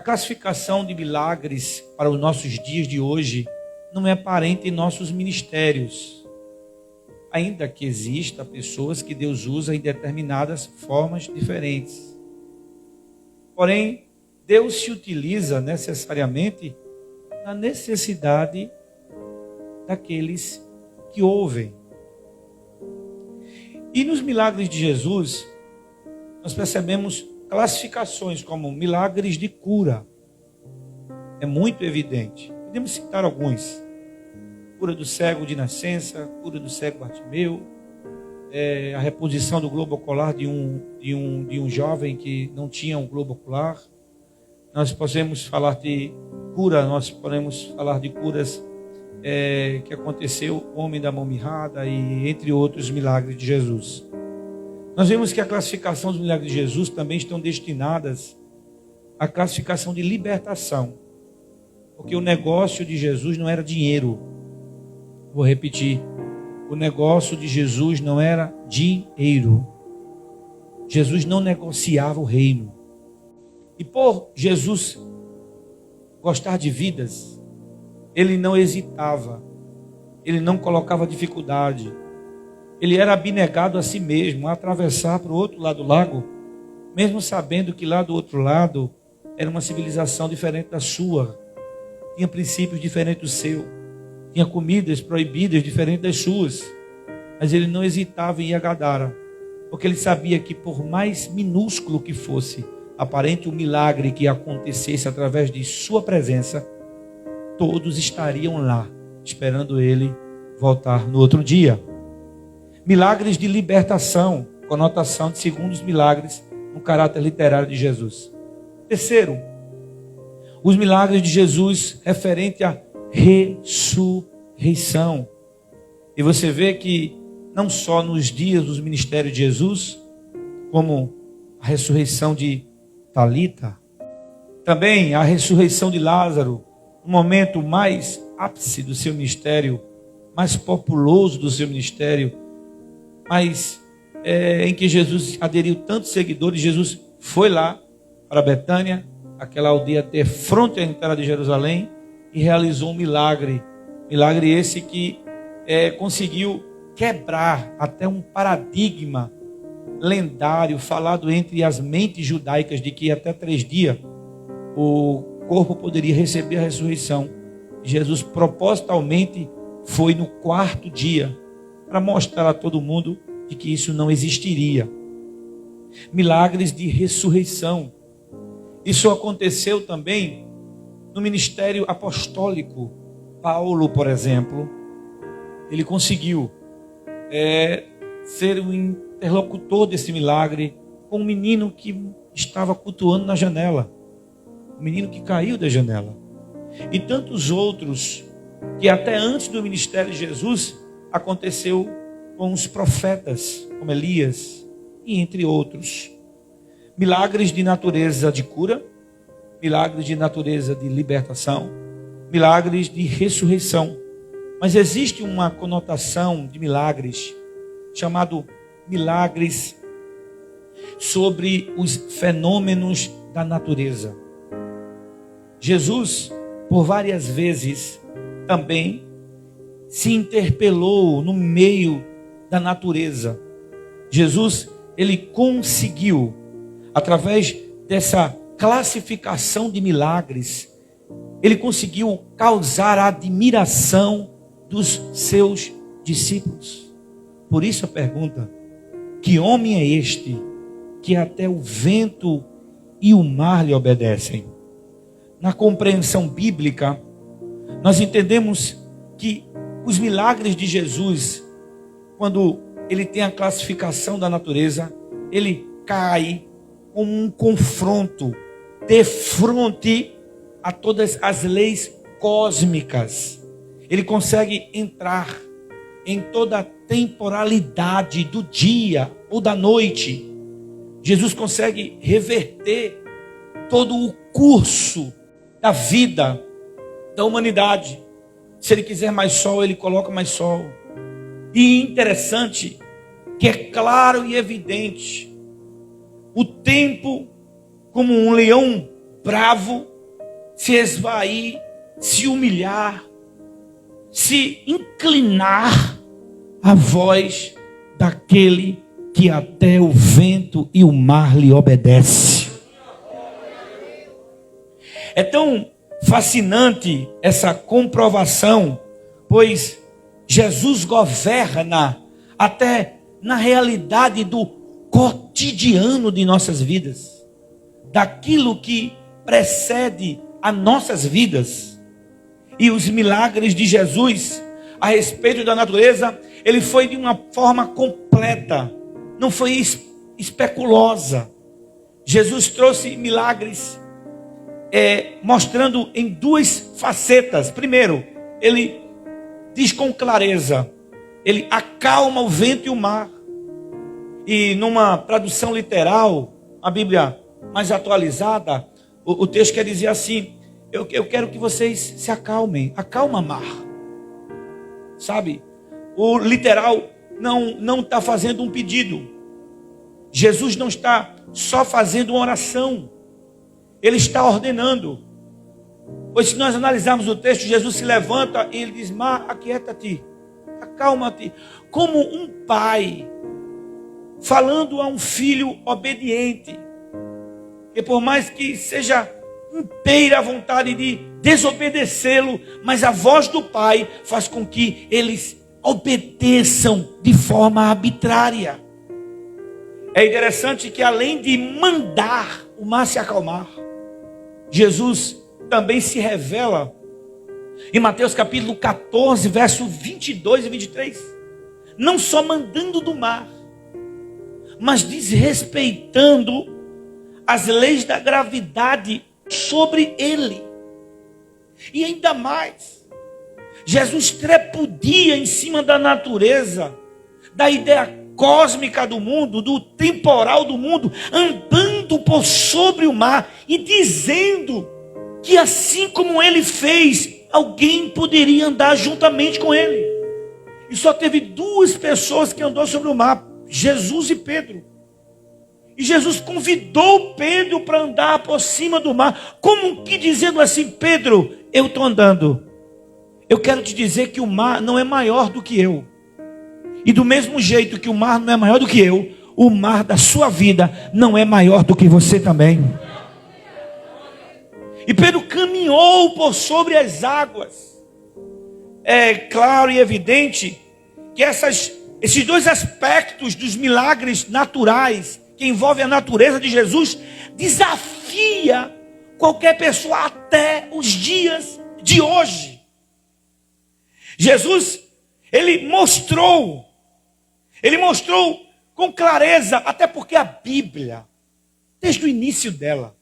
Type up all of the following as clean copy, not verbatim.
classificação de milagres para os nossos dias de hoje não é aparente em nossos ministérios, ainda que exista pessoas que Deus usa em determinadas formas diferentes. Porém, Deus se utiliza necessariamente na necessidade daqueles que ouvem. E nos milagres de Jesus, nós percebemos classificações como milagres de cura. É muito evidente. Podemos citar alguns. Cura do cego de nascença, cura do cego Bartimeu, a reposição do globo ocular de um jovem que não tinha um globo ocular. Nós podemos falar de cura, nós podemos falar de curas que aconteceu, o homem da mão mirrada e entre outros milagres de Jesus. Nós vemos que a classificação dos milagres de Jesus também estão destinadas à classificação de libertação, porque o negócio de Jesus não era dinheiro. Vou repetir, o negócio de Jesus não era dinheiro. Jesus não negociava o reino. E por Jesus gostar de vidas, ele não hesitava, ele não colocava dificuldade, ele era abnegado a si mesmo, a atravessar para o outro lado do lago, mesmo sabendo que lá do outro lado era uma civilização diferente da sua, tinha princípios diferentes do seu, tinha comidas proibidas diferentes das suas, mas ele não hesitava em ir a Gadara, porque ele sabia que por mais minúsculo que fosse, aparente o milagre que acontecesse através de sua presença, todos estariam lá, esperando ele voltar no outro dia. Milagres de libertação, conotação de segundos milagres no caráter literário de Jesus. Terceiro, os milagres de Jesus referente à ressurreição. E você vê que não só nos dias dos ministérios de Jesus, como a ressurreição de Talita, também a ressurreição de Lázaro, no momento mais ápice do seu ministério, mais populoso do seu ministério, mas em que Jesus aderiu tantos seguidores. Jesus foi lá para Betânia, aquela aldeia até fronte à entrada de Jerusalém, e realizou um milagre esse que conseguiu quebrar até um paradigma lendário falado entre as mentes judaicas de que até 3 dias o corpo poderia receber a ressurreição. Jesus propositalmente foi no 4º dia para mostrar a todo mundo de que isso não existiria. Milagres de ressurreição. Isso aconteceu também no ministério apostólico. Paulo, por exemplo, ele conseguiu ser o interlocutor desse milagre com um menino que estava cultuando na janela. O menino que caiu da janela. E tantos outros que até antes do ministério de Jesus aconteceu com os profetas, como Elias e entre outros. Milagres de natureza de cura, milagres de natureza de libertação, milagres de ressurreição. Mas existe uma conotação de milagres chamado milagres sobre os fenômenos da natureza. Jesus, por várias vezes, também se interpelou no meio da natureza. Jesus, ele conseguiu, através dessa classificação de milagres, ele conseguiu causar a admiração dos seus discípulos. Por isso a pergunta: que homem é este que até o vento e o mar lhe obedecem? Na compreensão bíblica, nós entendemos que os milagres de Jesus, quando ele tem a classificação da natureza, ele cai como um confronto de frente a todas as leis cósmicas. Ele consegue entrar em toda a temporalidade do dia ou da noite. Jesus consegue reverter todo o curso da vida da humanidade. Se ele quiser mais sol, ele coloca mais sol. E interessante que é claro e evidente o tempo como um leão bravo se esvair, se humilhar, se inclinar à voz daquele que até o vento e o mar lhe obedece. É tão fascinante essa comprovação, pois Jesus governa até na realidade do cotidiano de nossas vidas, daquilo que precede as nossas vidas. E os milagres de Jesus a respeito da natureza, ele foi de uma forma completa, não foi especulosa. Jesus trouxe milagres mostrando em duas facetas. Primeiro, ele diz com clareza, ele acalma o vento e o mar. E numa tradução literal, a Bíblia mais atualizada, o texto quer dizer assim: eu quero que vocês se acalmem. Acalma mar. Sabe? O literal não está fazendo um pedido. Jesus não está só fazendo uma oração. Ele está ordenando. Pois se nós analisarmos o texto, Jesus se levanta e ele diz: mar, aquieta-te, acalma-te. Como um pai falando a um filho obediente, que por mais que seja inteira a vontade de desobedecê-lo, mas a voz do pai faz com que eles obedeçam de forma arbitrária. É interessante que além de mandar o mar se acalmar, Jesus também se revela em Mateus capítulo 14, verso 22 e 23, não só mandando do mar, mas desrespeitando as leis da gravidade sobre ele. E ainda mais, Jesus trepudia em cima da natureza, da ideia cósmica do mundo, do temporal do mundo, andando por sobre o mar e dizendo que assim como ele fez, alguém poderia andar juntamente com ele. E só teve duas pessoas que andou sobre o mar, Jesus e Pedro. E Jesus convidou Pedro para andar por cima do mar, como que dizendo assim: Pedro, eu estou andando. Eu quero te dizer que o mar não é maior do que eu. E do mesmo jeito que o mar não é maior do que eu, o mar da sua vida não é maior do que você também. E Pedro caminhou por sobre as águas. É claro e evidente que esses dois aspectos dos milagres naturais, que envolvem a natureza de Jesus, desafia qualquer pessoa até os dias de hoje. Jesus, ele mostrou com clareza, até porque a Bíblia, desde o início dela,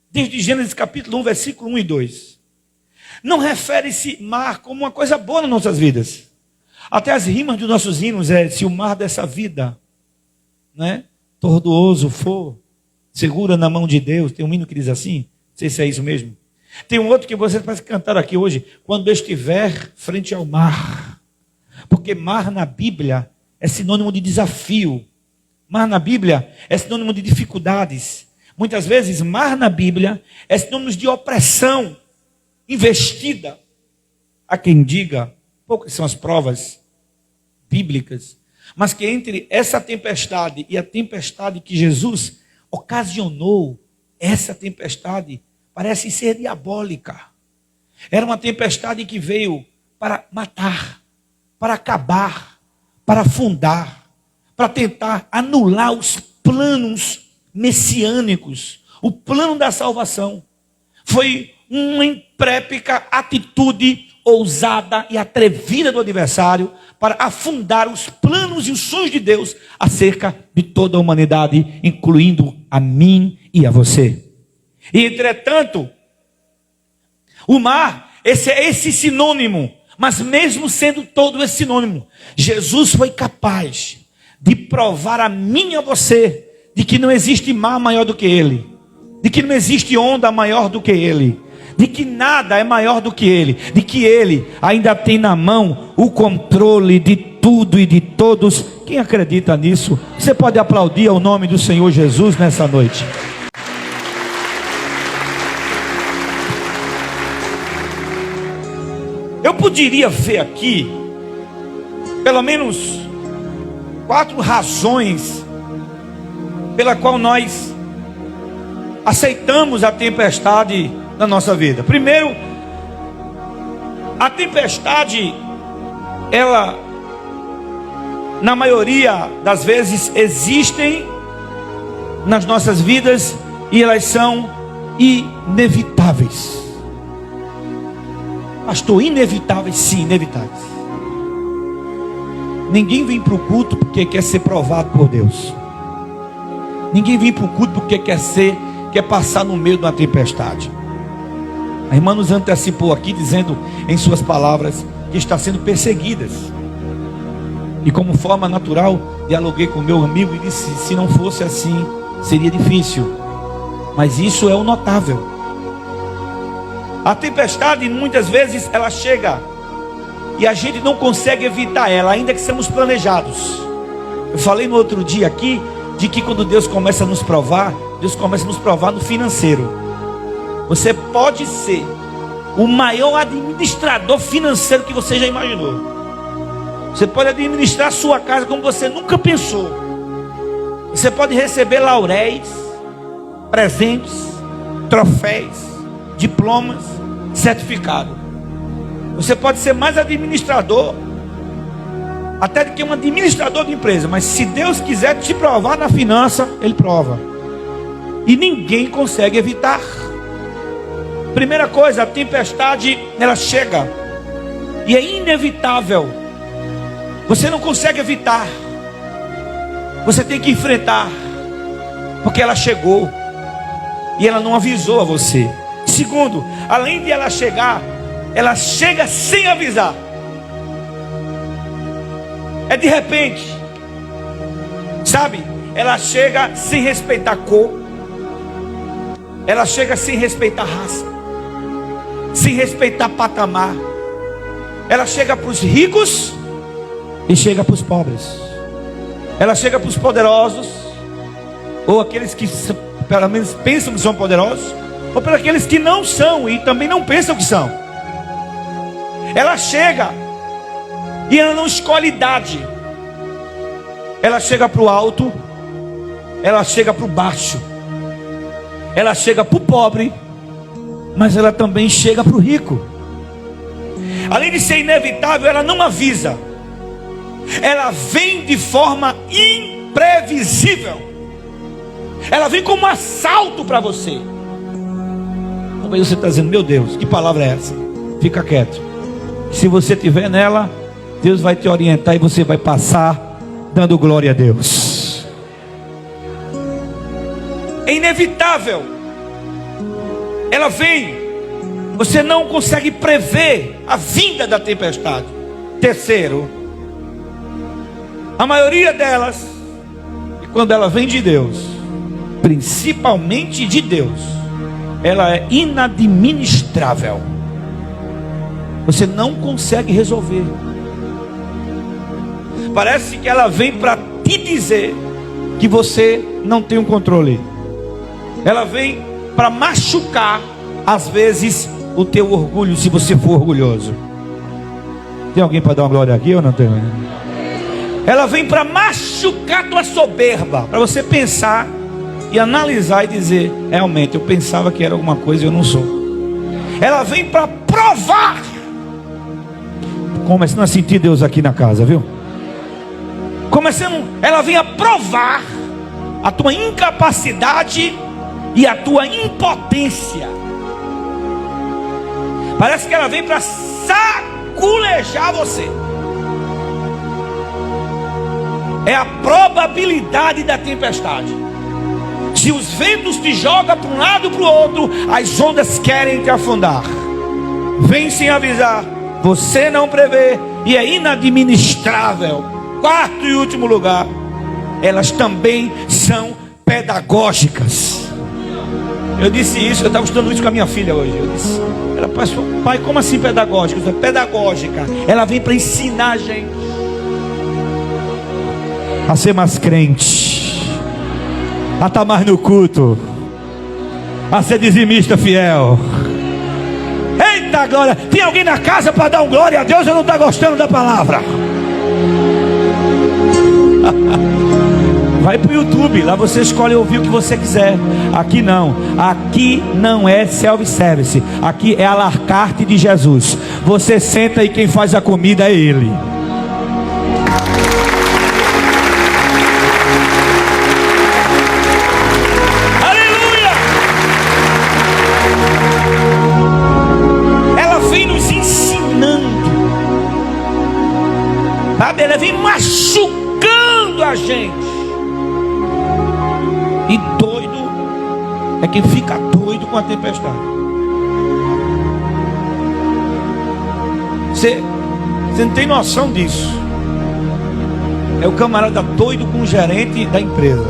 desde Gênesis capítulo 1, versículo 1 e 2, não refere-se mar como uma coisa boa nas nossas vidas. Até as rimas dos nossos hinos se o mar dessa vida, né, tortuoso for, segura na mão de Deus. Tem um hino que diz assim, não sei se é isso mesmo. Tem um outro que vocês podem cantar aqui hoje: quando eu estiver frente ao mar. Porque mar na Bíblia é sinônimo de desafio. Mar na Bíblia é sinônimo de dificuldades. Muitas vezes mar na Bíblia é sinônimo de opressão investida. Há quem diga, poucas são as provas bíblicas, mas que entre essa tempestade e a tempestade que Jesus ocasionou, essa tempestade parece ser diabólica. Era uma tempestade que veio para matar, para acabar, para afundar, para tentar anular os planos messiânicos, o plano da salvação. Foi uma imprépica atitude ousada e atrevida do adversário para afundar os planos e os sonhos de Deus acerca de toda a humanidade, incluindo a mim e a você. E entretanto, o mar, esse sinônimo, mas mesmo sendo todo esse sinônimo, Jesus foi capaz de provar a mim e a você de que não existe mar maior do que ele, de que não existe onda maior do que ele, de que nada é maior do que ele, de que ele ainda tem na mão o controle de tudo e de todos. Quem acredita nisso? Você pode aplaudir ao nome do Senhor Jesus nessa noite. Eu poderia ver aqui pelo menos 4 razões pela qual nós aceitamos a tempestade na nossa vida. Primeiro, a tempestade, ela, na maioria das vezes, existem nas nossas vidas e elas são inevitáveis. Pastor, inevitáveis? Sim, inevitáveis. Ninguém vem para o culto porque quer ser provado por Deus. Ninguém vem para o culto porque quer passar no meio de uma tempestade. A irmã nos antecipou aqui dizendo em suas palavras que está sendo perseguida. E como forma natural, dialoguei com meu amigo e disse: se não fosse assim, seria difícil. Mas isso é o notável. A tempestade muitas vezes ela chega e a gente não consegue evitar ela, ainda que sejamos planejados. Eu falei no outro dia aqui de que quando Deus começa a nos provar, Deus começa a nos provar no financeiro. Você pode ser o maior administrador financeiro que você já imaginou. Você pode administrar a sua casa como você nunca pensou. Você pode receber lauréis, presentes, troféus, diplomas, certificado. Você pode ser mais administrador até do que um administrador de empresa. Mas se Deus quiser te provar na finança, Ele prova. E ninguém consegue evitar. Primeira coisa, a tempestade, ela chega e é inevitável. Você não consegue evitar. Você tem que enfrentar, porque ela chegou e ela não avisou a você. Segundo, além de ela chegar, ela chega sem avisar. É de repente, sabe? Ela chega sem respeitar cor. Ela chega sem respeitar raça, sem respeitar patamar. Ela chega para os ricos e chega para os pobres. Ela chega para os poderosos, ou aqueles que pelo menos pensam que são poderosos, ou para aqueles que não são e também não pensam que são. Ela chega e ela não escolhe idade. Ela chega para o alto, ela chega para o baixo, ela chega para o pobre, mas ela também chega para o rico. Além de ser inevitável, ela não avisa. Ela vem de forma imprevisível. Ela vem como um assalto para você. Talvez você está dizendo: meu Deus, que palavra é essa? Fica quieto. Se você estiver nela, Deus vai te orientar e você vai passar dando glória a Deus. É inevitável. Ela vem. Você não consegue prever a vinda da tempestade. Terceiro, a maioria delas, e quando ela vem de Deus, principalmente de Deus, ela é inadministrável. Você não consegue resolver. Parece que ela vem para te dizer que você não tem um controle. Ela vem para machucar, às vezes, o teu orgulho, se você for orgulhoso. Tem alguém para dar uma glória aqui ou não tem? Ela vem para machucar tua soberba, para você pensar e analisar e dizer: realmente eu pensava que era alguma coisa e eu não sou. Ela vem para provar. Começando a sentir Deus aqui na casa, viu? Ela vem a provar a tua incapacidade e a tua impotência. Parece que ela vem para saculejar você. É a probabilidade da tempestade. Se os ventos te jogam para um lado ou para o outro, as ondas querem te afundar. Vem sem avisar, você não prevê e é inadministrável. Quarto e último lugar, elas também são pedagógicas. Eu disse isso, eu estava estudando isso com a minha filha hoje. Eu disse: ela, pai, como assim pedagógica? Eu disse: pedagógica, ela vem para ensinar a gente a ser mais crente, a estar mais no culto, a ser dizimista fiel. Eita dar glória. Tem alguém na casa para dar um glória a Deus ou não está gostando da palavra? Vai para o YouTube, lá você escolhe ouvir o que você quiser. Aqui não é self-service. Aqui é a la carte de Jesus. Você senta e quem faz a comida é Ele. Aleluia! Ela vem nos ensinando, sabe? Ela vem machucando a gente. E doido é quem fica doido com a tempestade. Você não tem noção disso. É o camarada doido com o gerente da empresa.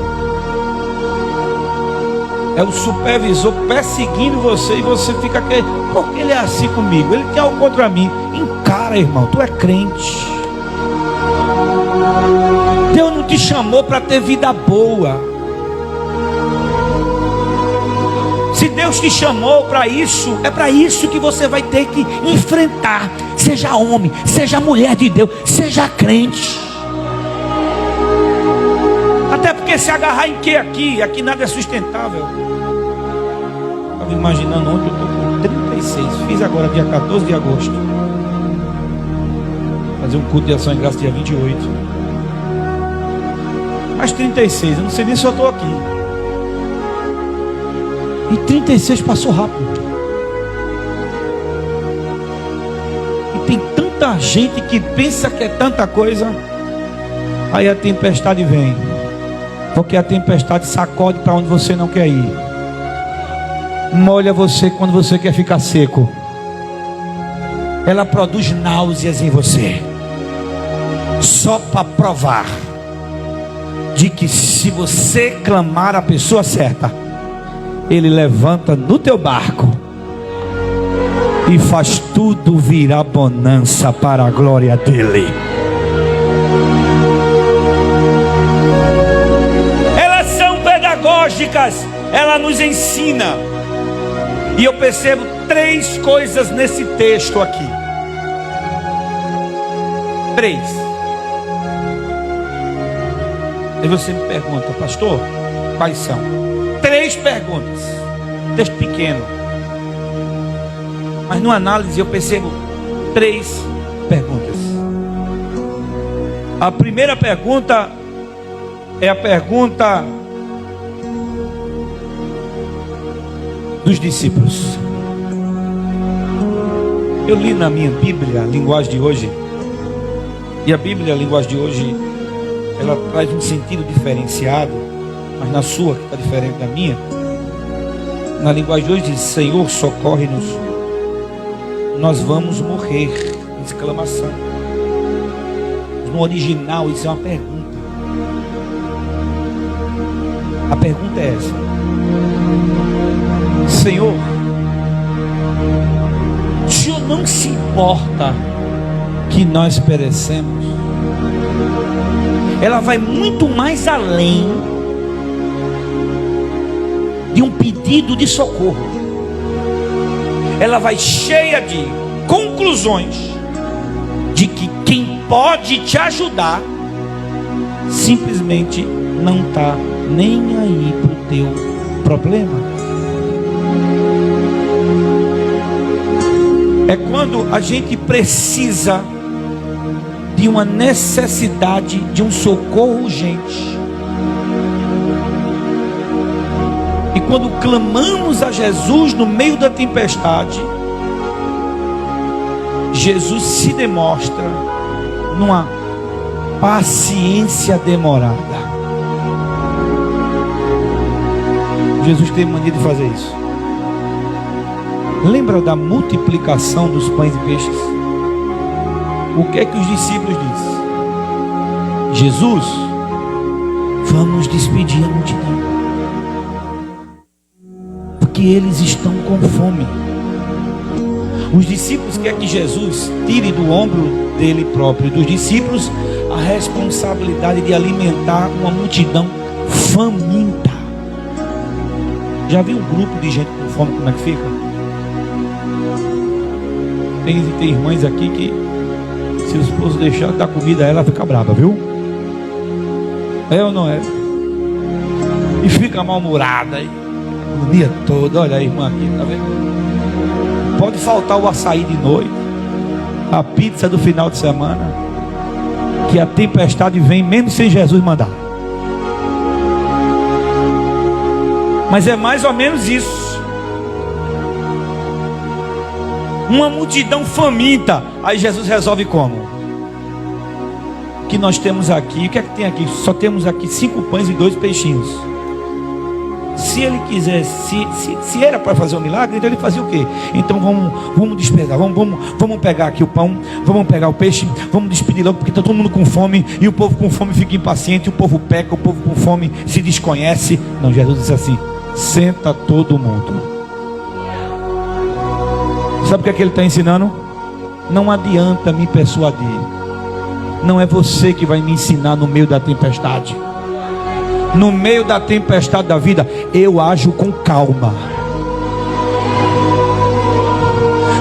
É o supervisor perseguindo você e você fica aqui. Por que ele é assim comigo? Ele tem algo contra mim. Encara, irmão, tu é crente. Deus não te chamou para ter vida boa. Se Deus te chamou para isso, é para isso que você vai ter que enfrentar. Seja homem, seja mulher de Deus, seja crente. Até porque se agarrar em que aqui? Aqui nada é sustentável. Estava imaginando ontem, eu estou com 36. Fiz agora dia 14 de agosto. Fazer um culto de ação em graça dia 28. Mais 36, eu não sei nem se eu estou aqui. E 36 passou rápido. E tem tanta gente que pensa que é tanta coisa. Aí a tempestade vem. Porque a tempestade sacode para onde você não quer ir. Molha você quando você quer ficar seco. Ela produz náuseas em você. Só para provar de que se você clamar a pessoa certa, Ele levanta no teu barco e faz tudo virar bonança para a glória dele. Elas são pedagógicas, ela nos ensina. E eu percebo 3 coisas nesse texto aqui. 3. Aí você me pergunta, pastor, quais são? 3 perguntas. Texto pequeno. Mas numa análise eu percebo 3 perguntas. A primeira pergunta é a pergunta dos discípulos. Eu li na minha Bíblia, a linguagem de hoje. E a Bíblia, a linguagem de hoje, ela traz um sentido diferenciado. Mas na sua, que está diferente da minha, na linguagem de hoje diz: Senhor, socorre-nos, nós vamos morrer. Exclamação. No original isso é uma pergunta. A pergunta é essa: Senhor, o Senhor não se importa que nós perecemos? Ela vai muito mais além de um pedido de socorro. Ela vai cheia de conclusões de que quem pode te ajudar simplesmente não está nem aí para o teu problema. É quando a gente precisa de uma necessidade de um socorro urgente. E quando clamamos a Jesus no meio da tempestade, Jesus se demonstra numa paciência demorada. Jesus tem mania de fazer isso. Lembra da multiplicação dos pães e peixes? O que é que os discípulos dizem? Jesus, vamos despedir a multidão, porque eles estão com fome. Os discípulos querem que Jesus tire do ombro dele próprio, dos discípulos, a responsabilidade de alimentar uma multidão faminta. Já viu um grupo de gente com fome como é que fica? Tem irmãs aqui que, se o esposo deixar de dar comida a ela, fica brava, viu? É ou não é? E fica mal-humorada, o dia todo. Olha a irmã aqui, tá vendo? Pode faltar o açaí de noite, a pizza do final de semana, que a tempestade vem mesmo sem Jesus mandar. Mas é mais ou menos isso. Uma multidão faminta. Aí Jesus resolve como? O que nós temos aqui? O que é que tem aqui? Só temos aqui 5 pães e 2 peixinhos. Se ele quisesse, se era para fazer um milagre, então ele fazia o quê? Então vamos despesar, vamos pegar aqui o pão, vamos pegar o peixe, vamos despedir logo, porque está todo mundo com fome, e o povo com fome fica impaciente, o povo peca, o povo com fome se desconhece. Não, Jesus disse assim: senta todo mundo. Sabe o que ele está ensinando? Não adianta me persuadir. Não é você que vai me ensinar no meio da tempestade. No meio da tempestade da vida, eu ajo com calma.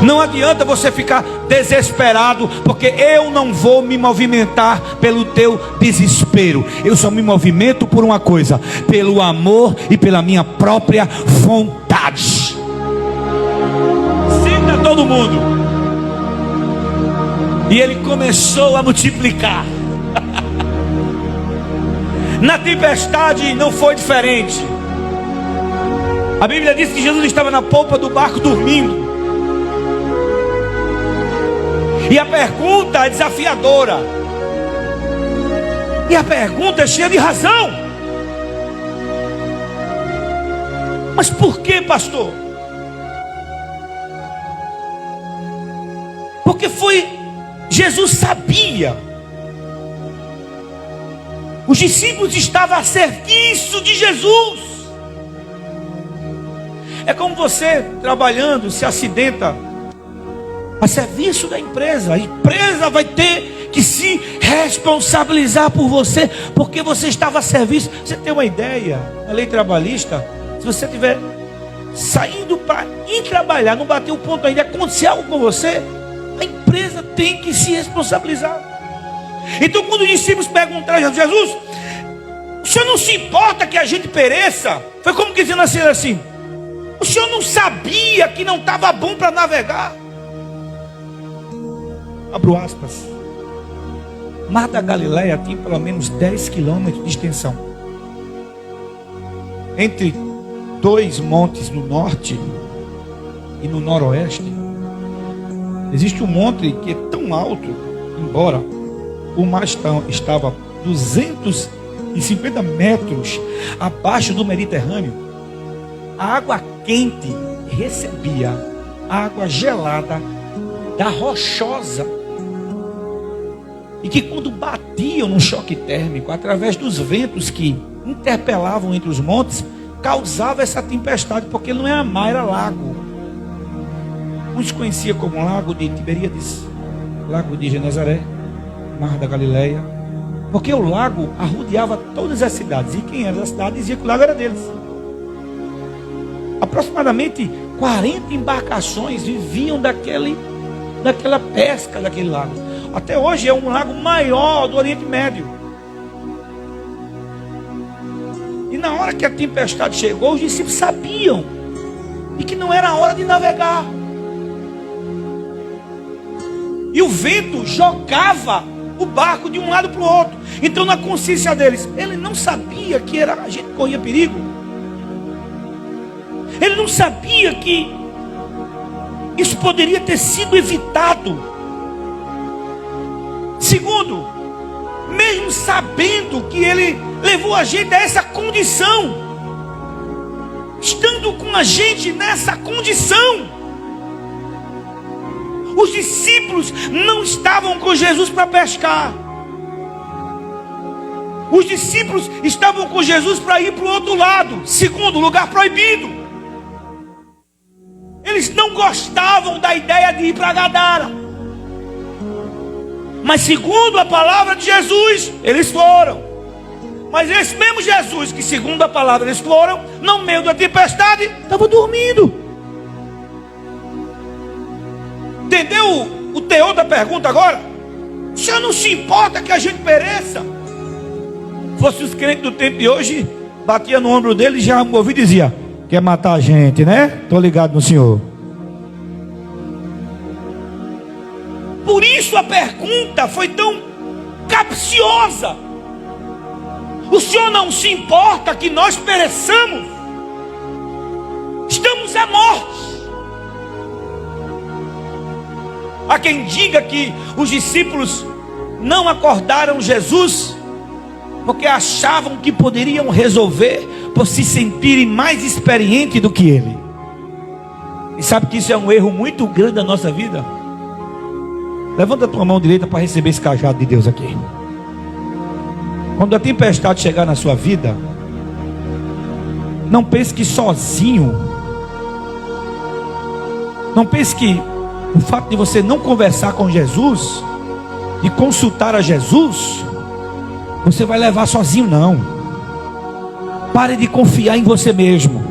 Não adianta você ficar desesperado, porque eu não vou me movimentar pelo teu desespero. Eu só me movimento por uma coisa: pelo amor e pela minha própria vontade. Senta todo mundo. E ele começou a multiplicar. Na tempestade não foi diferente. A Bíblia diz que Jesus estava na polpa do barco dormindo. E a pergunta é desafiadora. E a pergunta é cheia de razão. Mas por que, pastor? Porque Jesus sabia. Os discípulos estavam a serviço de Jesus. É como você trabalhando, se acidenta a serviço da empresa. A empresa vai ter que se responsabilizar por você, porque você estava a serviço. Você tem uma ideia? A lei trabalhista, se você estiver saindo para ir trabalhar, não bater o ponto ainda, acontecer algo com você, a empresa tem que se responsabilizar. Então, quando os discípulos perguntaram a Jesus: o senhor não se importa que a gente pereça? Foi como que dizendo assim: o senhor não sabia que não estava bom para navegar? Abro aspas. Mar da Galileia tem pelo menos 10 quilômetros de extensão. Entre 2 montes no norte e no noroeste, existe um monte que é tão alto, embora o mar estava 250 metros abaixo do Mediterrâneo, a água quente recebia a água gelada da rochosa, e que quando batiam no choque térmico, através dos ventos que interpelavam entre os montes, causava essa tempestade, porque não era mar, era lago. Uns conhecia como lago de Tiberíades, lago de Genezaré, Mar da Galileia, porque o lago arrodeava todas as cidades, e quem era da cidade dizia que o lago era deles. Aproximadamente 40 embarcações viviam daquela pesca daquele lago. Até hoje é um lago maior do Oriente Médio. E na hora que a tempestade chegou, os discípulos sabiam e que não era a hora de navegar. E o vento jogava o barco de um lado para o outro. Então, na consciência deles, ele não sabia que a gente corria perigo. Ele não sabia que isso poderia ter sido evitado. Segundo, mesmo sabendo que ele levou a gente a essa condição, estando com a gente nessa condição, os discípulos não estavam com Jesus para pescar. Os discípulos estavam com Jesus para ir para o outro lado, segundo, lugar proibido. Eles não gostavam da ideia de ir para Gadara. Mas segundo a palavra de Jesus, eles foram. Mas esse mesmo Jesus, que segundo a palavra eles foram, no meio da tempestade, estava dormindo. Entendeu o teor da pergunta agora? O Senhor não se importa que a gente pereça? Fosse os crentes do tempo de hoje, batia no ombro dele e já ouvia e dizia: quer matar a gente, né? Estou ligado no Senhor. Por isso a pergunta foi tão capciosa. O Senhor não se importa que nós pereçamos? Estamos à morte. Há quem diga que os discípulos não acordaram Jesus porque achavam que poderiam resolver por se sentirem mais experientes do que ele. E sabe que isso é um erro muito grande da nossa vida? Levanta a tua mão direita para receber esse cajado de Deus aqui. Quando a tempestade chegar na sua vida, não pense que sozinho, não pense que o fato de você não conversar com Jesus, de consultar a Jesus, você vai levar sozinho, não. Pare de confiar em você mesmo.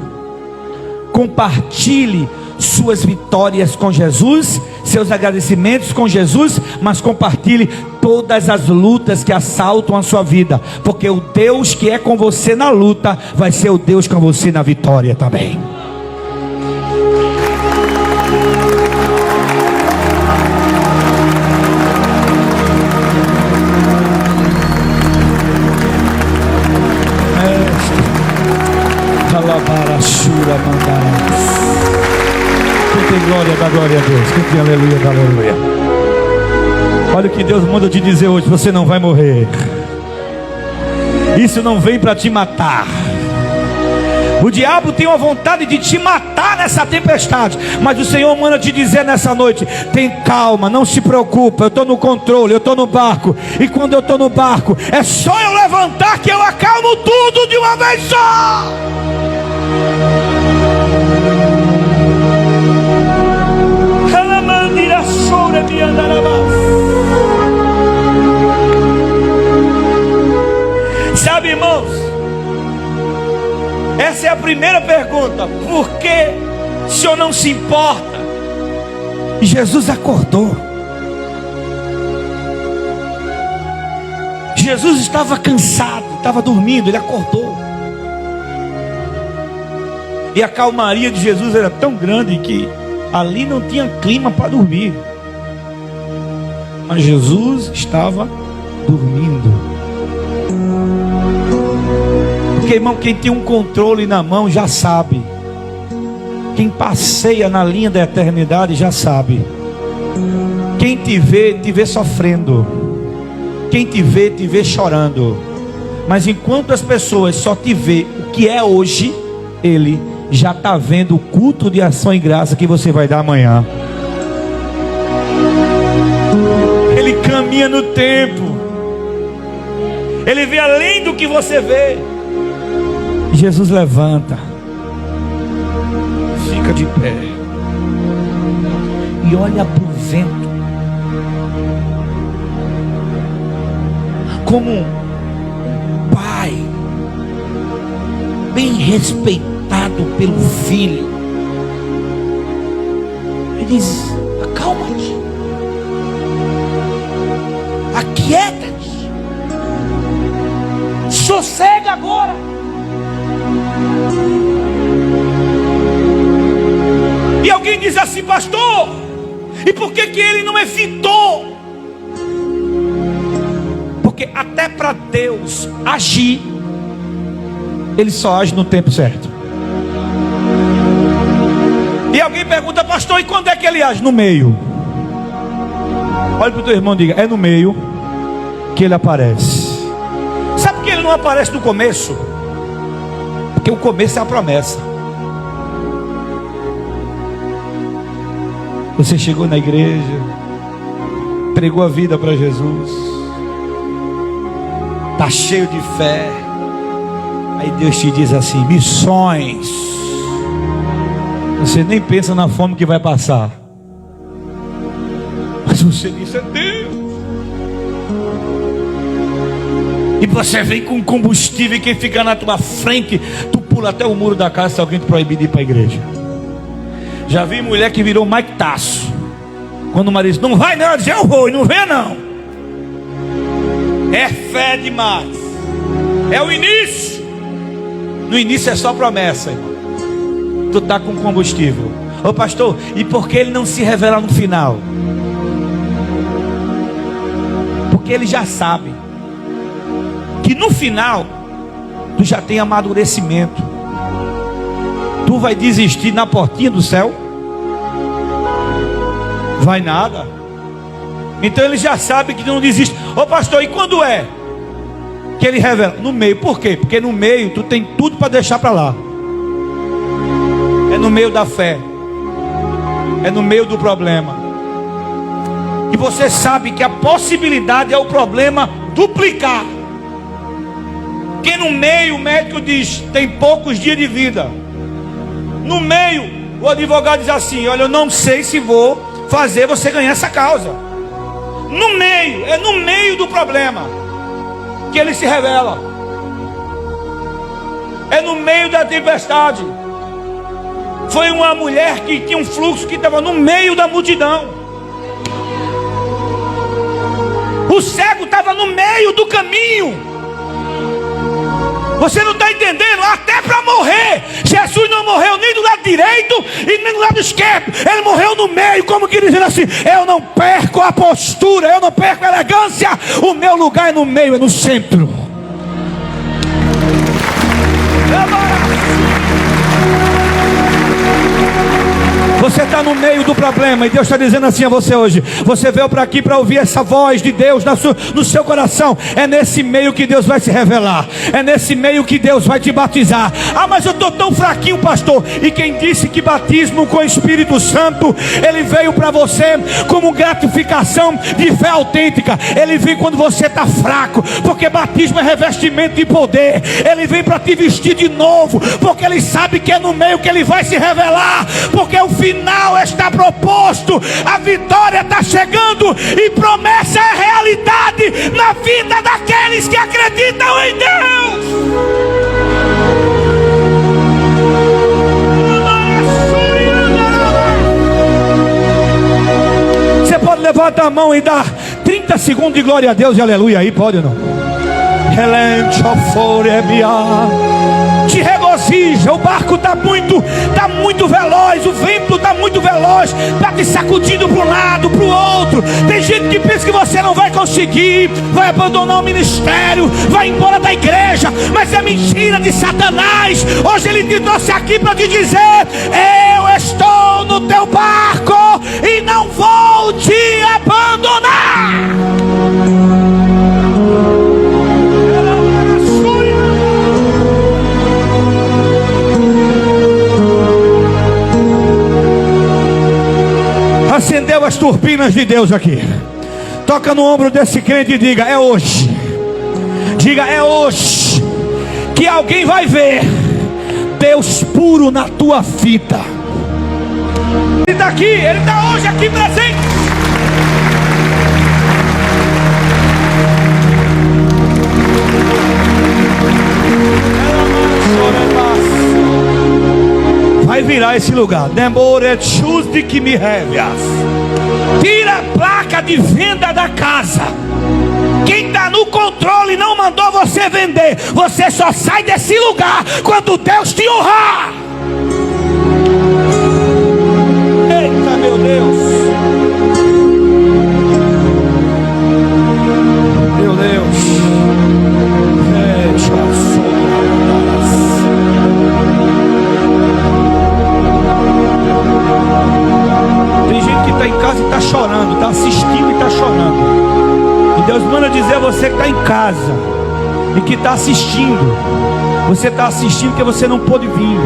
Compartilhe suas vitórias com Jesus, seus agradecimentos com Jesus, mas compartilhe todas as lutas que assaltam a sua vida, porque o Deus que é com você na luta vai ser o Deus com você na vitória também. Quem tem glória, dá glória a Deus. Quem tem aleluia, dá aleluia. Olha o que Deus manda te dizer hoje: você não vai morrer. Isso não vem para te matar. O diabo tem uma vontade de te matar nessa tempestade, mas o Senhor manda te dizer nessa noite: tem calma, não se preocupa, eu estou no controle, eu estou no barco. E quando eu estou no barco, é só eu levantar que eu acalmo tudo de uma vez só. Sabe, irmãos, essa é a primeira pergunta: por que o Senhor não se importa? E Jesus acordou. Jesus estava cansado, estava dormindo, ele acordou. E a calmaria de Jesus era tão grande que ali não tinha clima para dormir. Mas Jesus estava dormindo. Porque, irmão, quem tem um controle na mão já sabe. Quem passeia na linha da eternidade já sabe. Quem te vê sofrendo. Quem te vê chorando. Mas enquanto as pessoas só te vê o que é hoje, Ele já está vendo o culto de ação e graça que você vai dar amanhã. Ele caminha no tempo. Ele vê além do que você vê. Jesus levanta, fica de pé e olha para o vento, como um pai bem respeitado pelo filho. Ele diz: acalma-te, aquieta-te, sossega agora. E alguém diz assim: pastor, e por que ele não evitou? Porque até para Deus agir, Ele só age no tempo certo. E alguém pergunta: pastor, e quando é que Ele age? No meio. Olha para o teu irmão e diga: é no meio que Ele aparece. Sabe por que Ele não aparece no começo? Porque o começo é a promessa. Você chegou na igreja, pregou a vida para Jesus, está cheio de fé. Aí Deus te diz assim: missões. Você nem pensa na fome que vai passar, mas você diz: é Deus. E você vem com combustível, e quem fica na tua frente, tu pula até o muro da casa se alguém te proibir de ir para a igreja. Já vi mulher que virou Mike Tasso. Quando o marido diz, não vai não, ela diz, eu vou, e não vem não. É fé demais. É o início. No início é só promessa, irmão. Tu está com combustível. Ô pastor, e por que ele não se revela no final? Porque ele já sabe que no final tu já tem amadurecimento. Tu vai desistir na portinha do céu? Vai nada. Então ele já sabe que não desiste. Ô pastor, e quando é que ele revela? No meio. Por quê? Porque no meio tu tem tudo para deixar para lá. É no meio da fé. É no meio do problema. E você sabe que a possibilidade é o problema duplicar. Porque no meio o médico diz, tem poucos dias de vida. No meio o advogado diz assim, olha, eu não sei se vou fazer você ganhar essa causa. No meio, é no meio do problema que ele se revela. É no meio da tempestade. Foi uma mulher que tinha um fluxo que estava no meio da multidão. O cego estava no meio do caminho. Você não está entendendo? Até para morrer, Jesus não morreu nem do lado direito e nem do lado esquerdo. Ele morreu no meio, como que dizendo assim, eu não perco a postura, eu não perco a elegância. O meu lugar é no meio, é no centro. Você está no meio do problema e Deus está dizendo assim a você hoje. Você veio para aqui para ouvir essa voz de Deus no seu coração. É nesse meio que Deus vai se revelar. É nesse meio que Deus vai te batizar. Ah, mas eu estou tão fraquinho, pastor. E quem disse que batismo com o Espírito Santo, ele veio para você como gratificação de fé autêntica. Ele vem quando você está fraco, porque batismo é revestimento de poder. Ele vem para te vestir de novo, porque ele sabe que é no meio que ele vai se revelar. Porque o final está proposto, a vitória está chegando e promessa é realidade na vida daqueles que acreditam em Deus. Você pode levantar a mão e dar 30 segundos de glória a Deus e aleluia aí, pode ou não? Te regozija, o barco está muito veloz, o vento está muito veloz, está te sacudindo para um lado, para o outro. Tem gente que pensa que você não vai conseguir, vai abandonar o ministério, vai embora da igreja, mas é mentira de Satanás. Hoje ele te trouxe aqui para te dizer, eu estou no teu barco e não vou te abandonar. Acendeu as turbinas de Deus aqui. Toca no ombro desse crente e diga, é hoje. Diga, é hoje que alguém vai ver Deus puro na tua vida. Ele está aqui, ele está hoje aqui presente. Vai virar esse lugar. Tira a placa de venda da casa. Quem está no controle não mandou você vender. Você só sai desse lugar quando Deus te honrar. Eita, meu Deus. Meu Deus. Tem gente que está em casa e está chorando, está assistindo e está chorando. E Deus manda dizer a você que está em casa e que está assistindo. Você está assistindo porque você não pôde vir.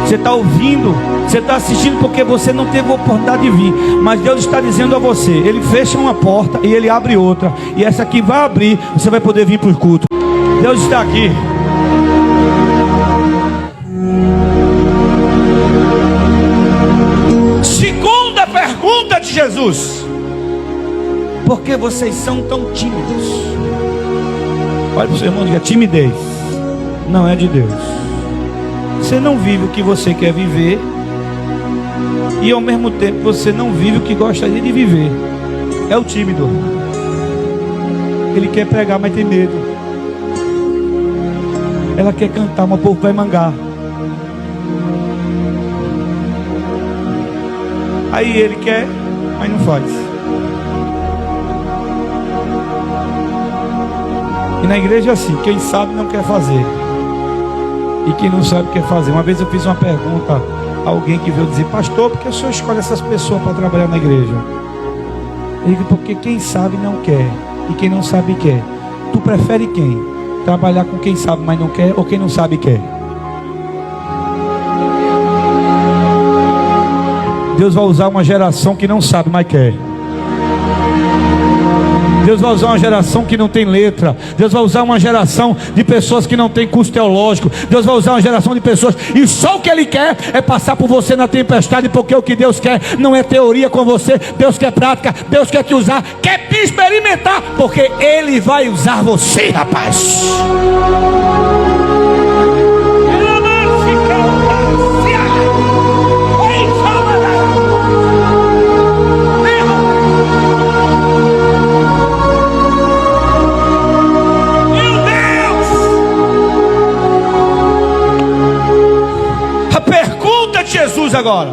Você está ouvindo, você está assistindo porque você não teve a oportunidade de vir. Mas Deus está dizendo a você, Ele fecha uma porta e Ele abre outra. E essa aqui vai abrir, você vai poder vir para o culto. Deus está aqui. Segunda pergunta de Jesus: por que vocês são tão tímidos? Olha para o seu irmão e diga: timidez não é de Deus. Você não vive o que você quer viver, e ao mesmo tempo você não vive o que gostaria de viver. É o tímido. Ele quer pregar, mas tem medo. Ela quer cantar, mas o povo vai mangar. Aí ele quer, mas não faz. E na igreja é assim, quem sabe não quer fazer, e quem não sabe quer fazer. Uma vez eu fiz uma pergunta a alguém que veio dizer: pastor, por que o senhor escolhe essas pessoas para trabalhar na igreja? Eu digo: porque quem sabe não quer, e quem não sabe quer. Tu prefere quem? Trabalhar com quem sabe mas não quer, ou quem não sabe quer? Deus vai usar uma geração que não sabe mas quer. Deus vai usar uma geração que não tem letra. Deus vai usar uma geração de pessoas que não tem curso teológico. Deus vai usar uma geração de pessoas, e só o que Ele quer é passar por você na tempestade, porque o que Deus quer não é teoria com você. Deus quer prática. Deus quer te usar, quer te experimentar, porque Ele vai usar você, rapaz. Jesus agora: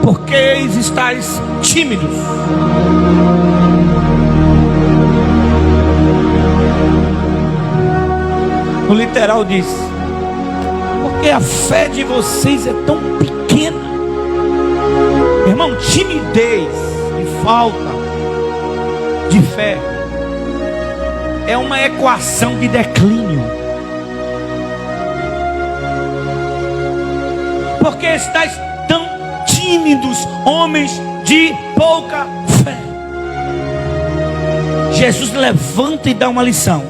por que estáis tímidos? No literal diz: porque a fé de vocês é tão pequena. Irmão, timidez e falta de fé é uma equação de declínio. Porque estáis tão tímidos, homens de pouca fé. Jesus levanta e dá uma lição.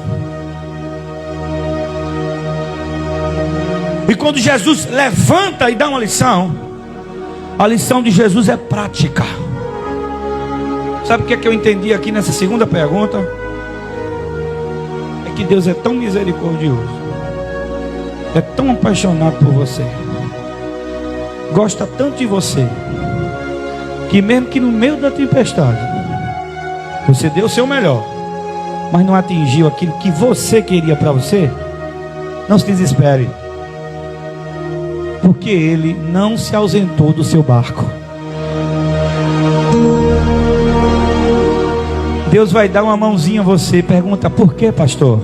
E quando Jesus levanta e dá uma lição, a lição de Jesus é prática. Sabe o que é que eu entendi aqui nessa segunda pergunta? É que Deus é tão misericordioso, é tão apaixonado por você, gosta tanto de você, que mesmo que no meio da tempestade você deu o seu melhor, mas não atingiu aquilo que você queria para você, não se desespere, porque Ele não se ausentou do seu barco. Deus vai dar uma mãozinha a você. Pergunta: por que, pastor?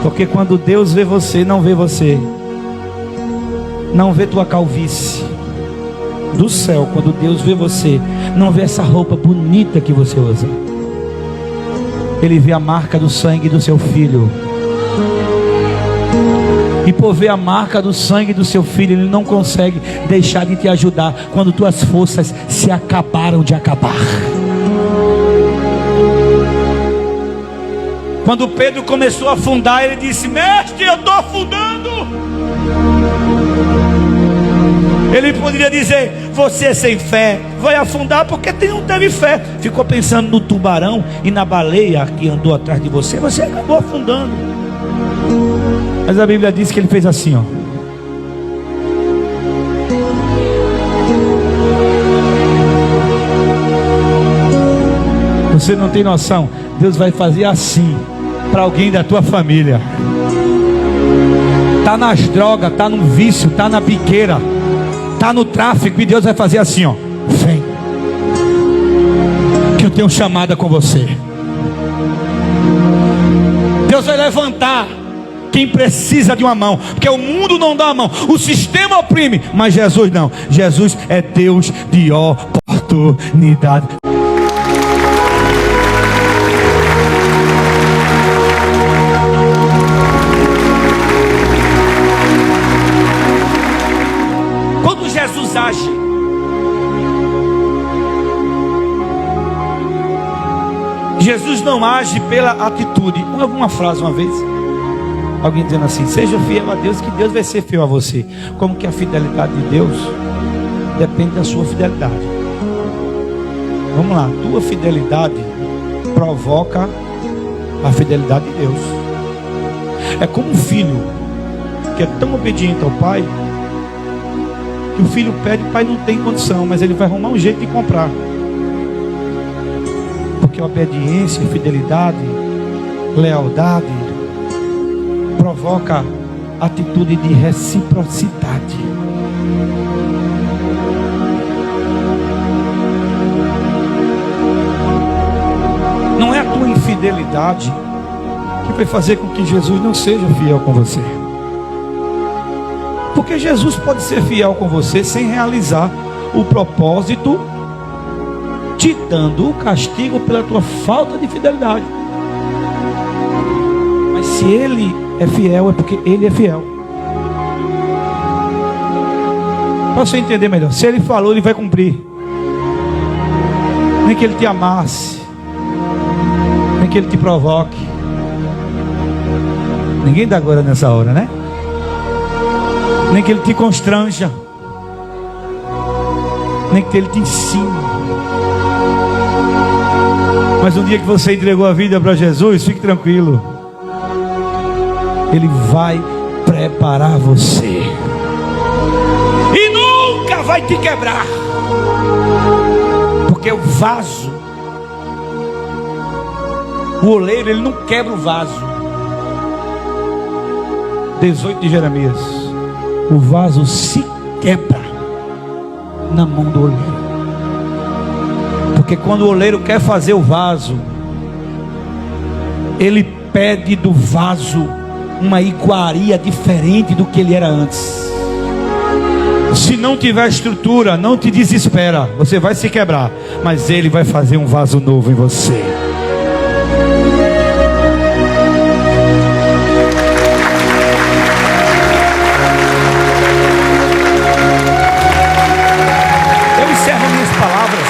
Porque quando Deus vê você, não vê você, não vê tua calvície do céu. Quando Deus vê você, não vê essa roupa bonita que você usa. Ele vê a marca do sangue do seu filho. E por ver a marca do sangue do seu filho, Ele não consegue deixar de te ajudar quando tuas forças se acabaram de acabar. Quando Pedro começou a afundar, ele disse: mestre, eu estou afundando. Ele poderia dizer: você é sem fé, vai afundar porque não teve fé. Ficou pensando no tubarão e na baleia que andou atrás de você, você acabou afundando. Mas a Bíblia diz que ele fez assim, ó. Você não tem noção. Deus vai fazer assim para alguém da tua família. Tá nas drogas, tá no vício, tá na biqueira, tá no tráfico, e Deus vai fazer assim, ó. Vem, que eu tenho chamada com você. Deus vai levantar quem precisa de uma mão, porque o mundo não dá a mão, o sistema oprime, mas Jesus não. Jesus é Deus de oportunidade. Quando Jesus age, Jesus não age pela atitude. Uma frase uma vez, alguém dizendo assim: seja fiel a Deus, que Deus vai ser fiel a você. Como que a fidelidade de Deus depende da sua fidelidade. Vamos lá, tua fidelidade provoca a fidelidade de Deus. É como um filho que é tão obediente ao pai, que o filho pede, o pai não tem condição, mas ele vai arrumar um jeito de comprar. Porque obediência, fidelidade, lealdade provoca atitude de reciprocidade. Não é a tua infidelidade que vai fazer com que Jesus não seja fiel com você. Porque Jesus pode ser fiel com você sem realizar o propósito, te dando o castigo pela tua falta de fidelidade. Mas se Ele é fiel, é porque Ele é fiel. Para você entender melhor, se Ele falou, Ele vai cumprir. Nem que Ele te amasse, nem que Ele te provoque. Ninguém dá agora nessa hora, né? Nem que Ele te constranja, nem que Ele te ensine. Mas um dia que você entregou a vida para Jesus, fique tranquilo, Ele vai preparar você e nunca vai te quebrar. Porque o vaso, o oleiro, ele não quebra o vaso. 18 de Jeremias. O vaso se quebra na mão do oleiro. Porque quando o oleiro quer fazer o vaso, ele pede do vaso uma iguaria diferente do que ele era antes. Se não tiver estrutura, não te desespera, você vai se quebrar, mas ele vai fazer um vaso novo em você. Eu encerro minhas palavras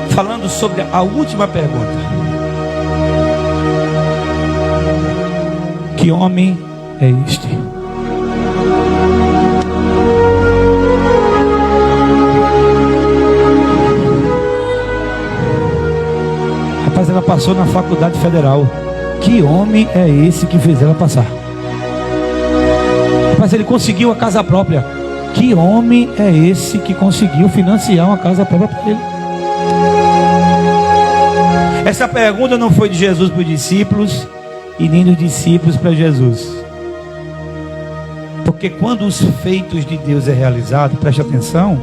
falando sobre a última pergunta. Que homem é este? Rapaz, ela passou na faculdade federal. Que homem é esse que fez ela passar? Rapaz, ele conseguiu a casa própria. Que homem é esse que conseguiu financiar uma casa própria para ele? Essa pergunta não foi de Jesus para os discípulos e nem dos discípulos para Jesus. Porque quando os feitos de Deus é realizado, preste atenção,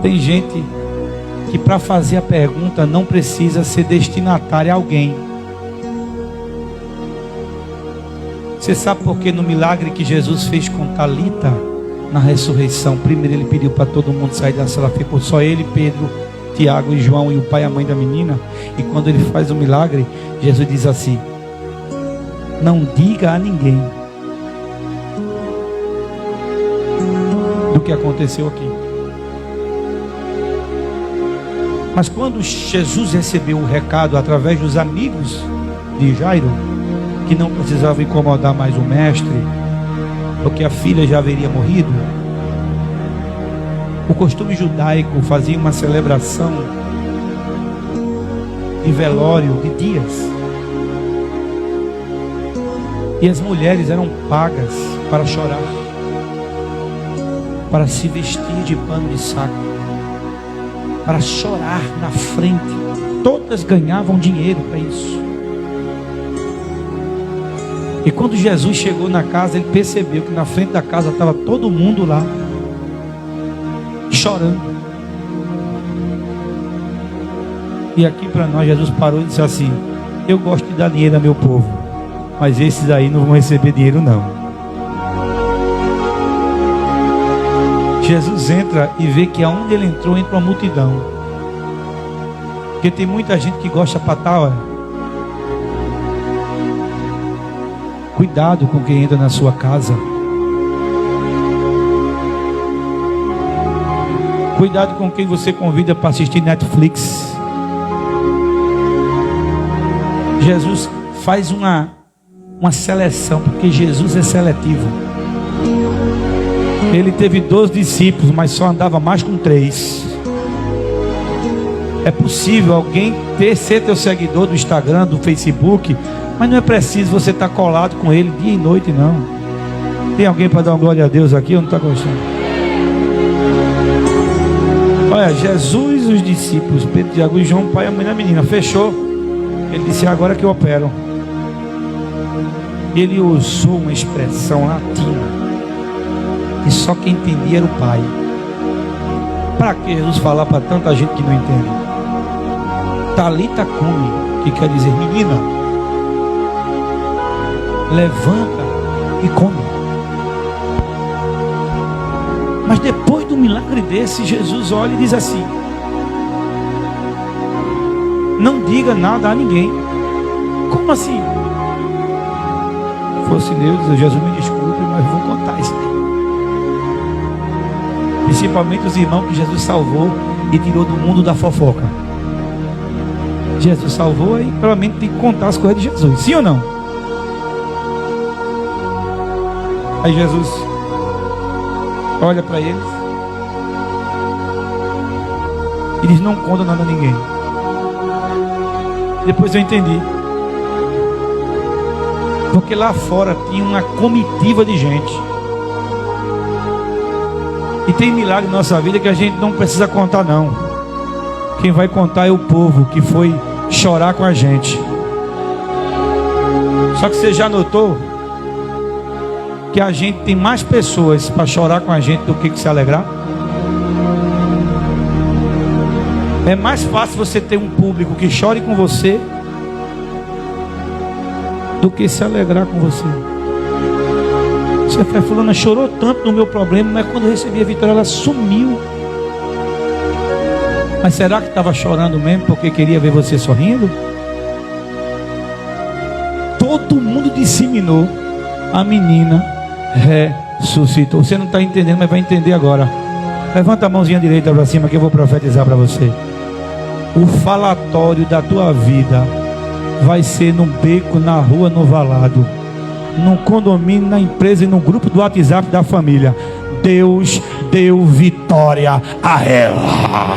tem gente que para fazer a pergunta não precisa ser destinatária a alguém. Você sabe por que no milagre que Jesus fez com Talita, na ressurreição, primeiro ele pediu para todo mundo sair da sala, ficou só ele, Pedro, Tiago e João e o pai e a mãe da menina. E quando ele faz o milagre, Jesus diz assim: não diga a ninguém do que aconteceu aqui. Mas quando Jesus recebeu o recado através dos amigos de Jairo, que não precisava incomodar mais o mestre, porque a filha já haveria morrido, o costume judaico fazia uma celebração de velório de dias. E as mulheres eram pagas para chorar, para se vestir de pano de saco, para chorar na frente. Todas ganhavam dinheiro para isso. E quando Jesus chegou na casa, ele percebeu que na frente da casa estava todo mundo lá, chorando. E aqui para nós, Jesus parou e disse assim: eu gosto de dar dinheiro ao meu povo, mas esses aí não vão receber dinheiro não. Jesus entra e vê que aonde ele entrou, entra uma multidão. Porque tem muita gente que gosta para tal. Cuidado com quem entra na sua casa. Cuidado com quem você convida para assistir Netflix. Jesus faz uma seleção, porque Jesus é seletivo. Ele teve 12 discípulos, mas só andava mais com 3. É possível alguém ser teu seguidor do Instagram, do Facebook, Mas não é preciso você estar colado com ele dia e noite, não. Tem alguém para dar uma glória a Deus aqui ou não está gostando? Olha, Jesus, os discípulos, Pedro, Tiago e João, pai e a mãe da menina, fechou. Ele disse, agora que eu opero. Ele usou uma expressão latina que só quem entendia era o pai. Para que Jesus falar para tanta gente que não entende? Talita cumi, que quer dizer, menina, levanta e come. Mas depois do milagre desse, Jesus olha e diz assim: não diga nada a ninguém. Como assim? Se fosse Deus, Jesus me desculpe, mas vou contar isso aí. Principalmente os irmãos que Jesus salvou e tirou do mundo da fofoca. Jesus salvou, aí provavelmente tem que contar as coisas de Jesus, sim ou não? Aí Jesus olha para eles e diz, não conta nada a ninguém. Depois eu entendi, porque lá fora tinha uma comitiva de gente. E tem milagre na nossa vida que a gente não precisa contar, não. Quem vai contar é o povo que foi chorar com a gente. Só que você já notou que a gente tem mais pessoas para chorar com a gente do que se alegrar? É mais fácil você ter um público que chore com você do que se alegrar com você. Você fala, fulana chorou tanto no meu problema, mas quando eu recebi a vitória ela sumiu. Mas será que estava chorando mesmo porque queria ver você sorrindo? Todo mundo disseminou. A menina ressuscitou. Você não está entendendo, mas vai entender agora. Levanta a mãozinha direita para cima que eu vou profetizar para você. O falatório da tua vida vai ser no beco, na rua, no valado, num condomínio, na empresa e no grupo do WhatsApp da família. Deus deu vitória a ela.